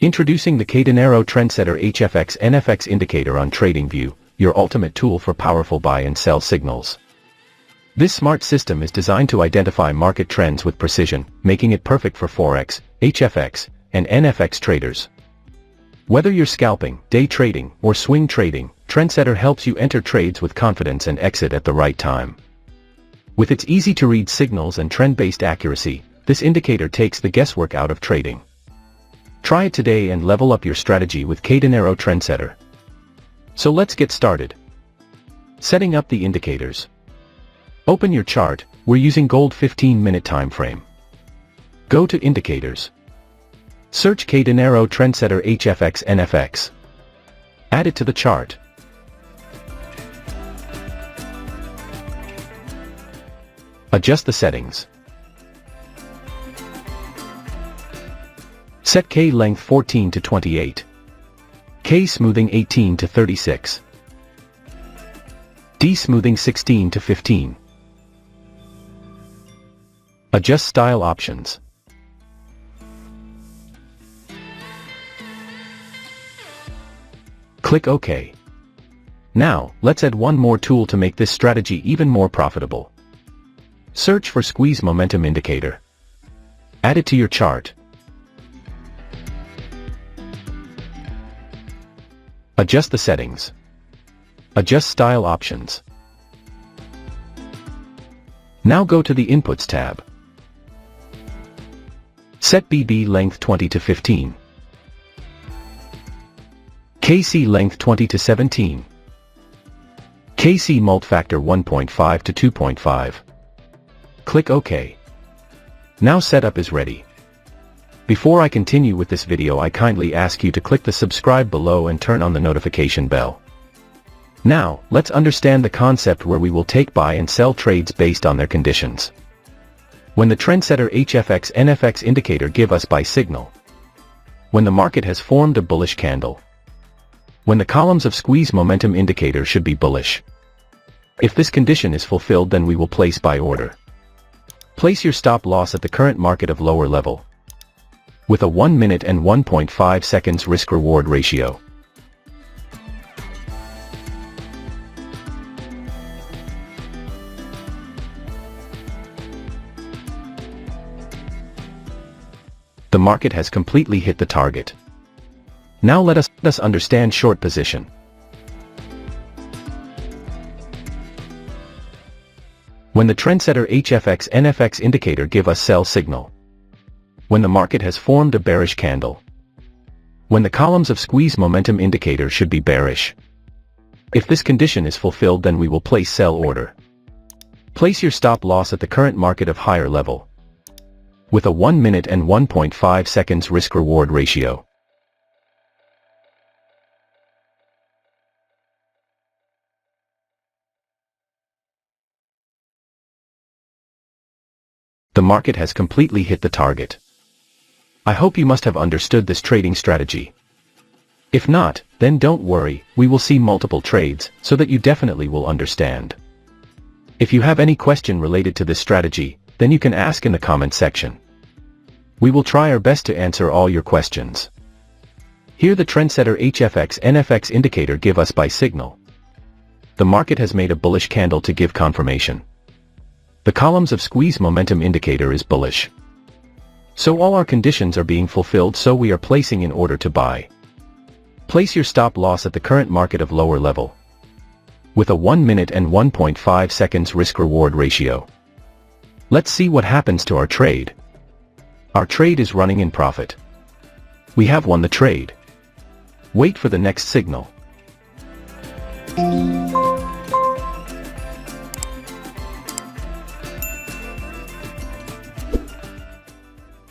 Introducing the KaDinero TrendSetter HFX NFX indicator on TradingView, your ultimate tool for powerful buy and sell signals. This smart system is designed to identify market trends with precision, making it perfect for Forex, HFX, and NFX traders. Whether you're scalping, day trading, or swing trading, TrendSetter helps you enter trades with confidence and exit at the right time. With its easy-to-read signals and trend-based accuracy, this indicator takes the guesswork out of trading. Try it today and level up your strategy with KaDinero TrendSetter. So let's get started. Setting up the indicators. Open your chart. We're using gold 15-minute time frame. Go to Indicators. Search KaDinero TrendSetter HFX NFX. Add it to the chart. Adjust the settings. Set K length 14 to 28. K smoothing 18 to 36. D smoothing 16 to 15. Adjust style options. Click OK. Now, let's add one more tool to make this strategy even more profitable. Search for Squeeze Momentum Indicator. Add it to your chart. Adjust the settings. Adjust style options. Now go to the Inputs tab. Set BB length 20 to 15. KC length 20 to 17. KC mult factor 1.5 to 2.5. Click OK. Now setup is ready. Before I continue with this video, I kindly ask you to click the subscribe below and turn on the notification bell. Now, let's understand the concept where we will take buy and sell trades based on their conditions. When the TrendSetter HFX NFX indicator give us buy signal. When the market has formed a bullish candle. When the columns of squeeze momentum indicator should be bullish. If this condition is fulfilled, then we will place buy order. Place your stop loss at the current market of lower level. With a 1 minute and 1.5 seconds risk-reward ratio. The market has completely hit the target. Now let us understand short position. When the TrendSetter HFX NFX indicator give us sell signal. When the market has formed a bearish candle. When the columns of squeeze momentum indicator should be bearish. If this condition is fulfilled, then we will place sell order. Place your stop loss at the current market of higher level. With a 1 minute and 1.5 seconds risk-reward ratio. The market has completely hit the target. I hope you must have understood this trading strategy. If not, then don't worry, we will see multiple trades, so that you definitely will understand. If you have any question related to this strategy, then you can ask in the comment section. We will try our best to answer all your questions. Here the TrendSetter HFX NFX indicator give us buy signal. The market has made a bullish candle to give confirmation. The columns of squeeze momentum indicator is bullish. So all our conditions are being fulfilled, so we are placing in order to buy. Place your stop loss at the current market of lower level. With a 1 minute and 1.5 seconds risk-reward ratio. Let's see what happens to our trade. Our trade is running in profit. We have won the trade. Wait for the next signal.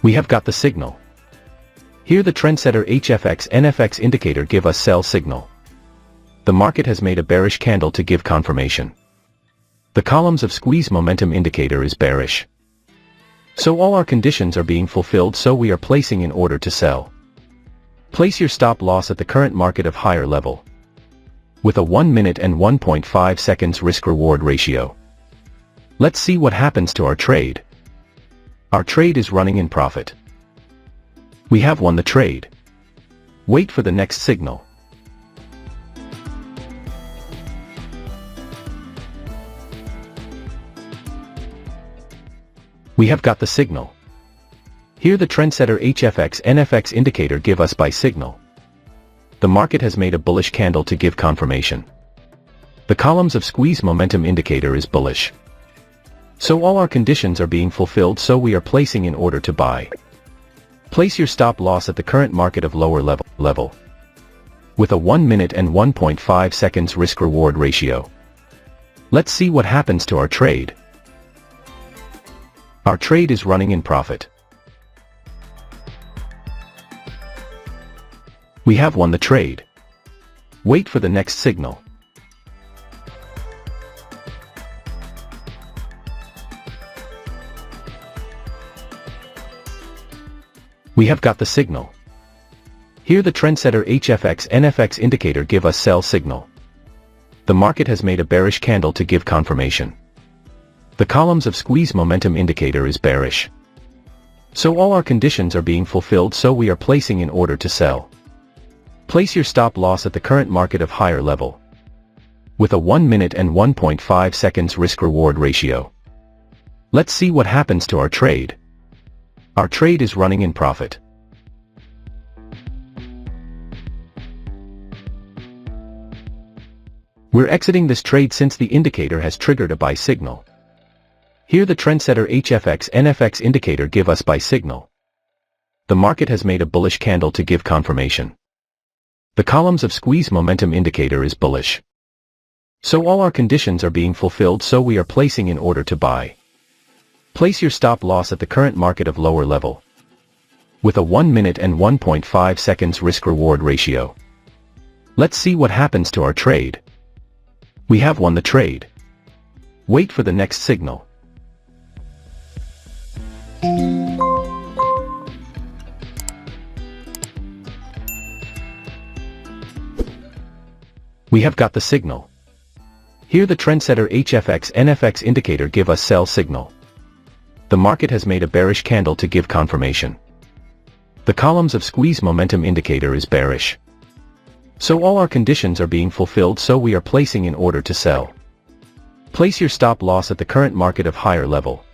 We have got the signal. Here the TrendSetter HFX NFX indicator give us sell signal. The market has made a bearish candle to give confirmation. The columns of squeeze momentum indicator is bearish. So all our conditions are being fulfilled, so we are placing in order to sell. Place your stop loss at the current market of higher level. With a 1 minute and 1.5 seconds risk-reward ratio. Let's see what happens to our trade. Our trade is running in profit. We have won the trade. Wait for the next signal. We have got the signal. Here the TrendSetter HFX NFX indicator give us buy signal. The market has made a bullish candle to give confirmation. The columns of squeeze momentum indicator is bullish. So all our conditions are being fulfilled, so we are placing in order to buy. Place your stop loss at the current market of lower level. With a 1 minute and 1.5 seconds risk-reward ratio. Let's see what happens to our trade. Our trade is running in profit. We have won the trade. Wait for the next signal. We have got the signal. Here the TrendSetter HFX NFX indicator give us sell signal. The market has made a bearish candle to give confirmation. The columns of squeeze momentum indicator is bearish. So all our conditions are being fulfilled, so we are placing in order to sell. Place your stop loss at the current market of higher level. With a 1 minute and 1.5 seconds risk-reward ratio. Let's see what happens to our trade. Our trade is running in profit. We're exiting this trade since the indicator has triggered a buy signal. Here the TrendSetter HFX NFX indicator give us buy signal. The market has made a bullish candle to give confirmation. The columns of squeeze momentum indicator is bullish. So all our conditions are being fulfilled, so we are placing in order to buy. Place your stop loss at the current market of lower level. With a 1 minute and 1.5 seconds risk-reward ratio. Let's see what happens to our trade. We have won the trade. Wait for the next signal. We have got the signal. Here the TrendSetter HFX NFX indicator give us sell signal. The market has made a bearish candle to give confirmation. The columns of squeeze momentum indicator is bearish. So all our conditions are being fulfilled, so we are placing in order to sell. Place your stop loss at the current market of higher level.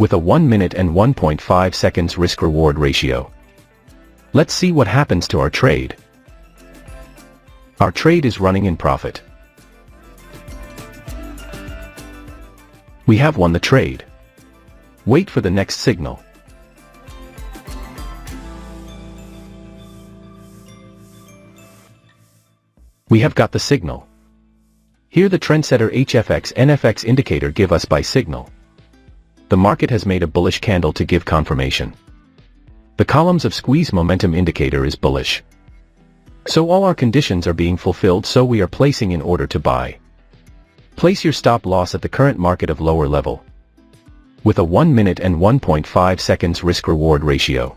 With a 1 minute and 1.5 seconds risk-reward ratio. Let's see what happens to our trade. Our trade is running in profit. We have won the trade. Wait for the next signal. We have got the signal. Here the TrendSetter HFX NFX indicator give us buy signal. The market has made a bullish candle to give confirmation. The columns of squeeze momentum indicator is bullish. So all our conditions are being fulfilled, so we are placing in order to buy. Place your stop loss at the current market of lower level. With a 1 minute and 1.5 seconds risk-reward ratio.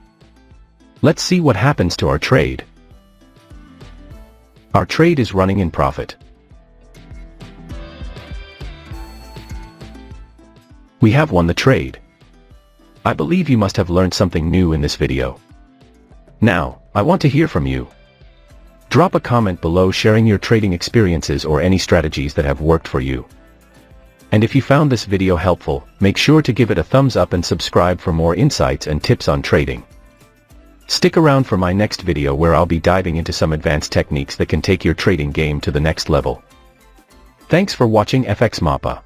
Let's see what happens to our trade. Our trade is running in profit. We have won the trade. I believe you must have learned something new in this video. Now, I want to hear from you. Drop a comment below sharing your trading experiences or any strategies that have worked for you. And if you found this video helpful, make sure to give it a thumbs up and subscribe for more insights and tips on trading. Stick around for my next video where I'll be diving into some advanced techniques that can take your trading game to the next level. Thanks for watching FxMAPA.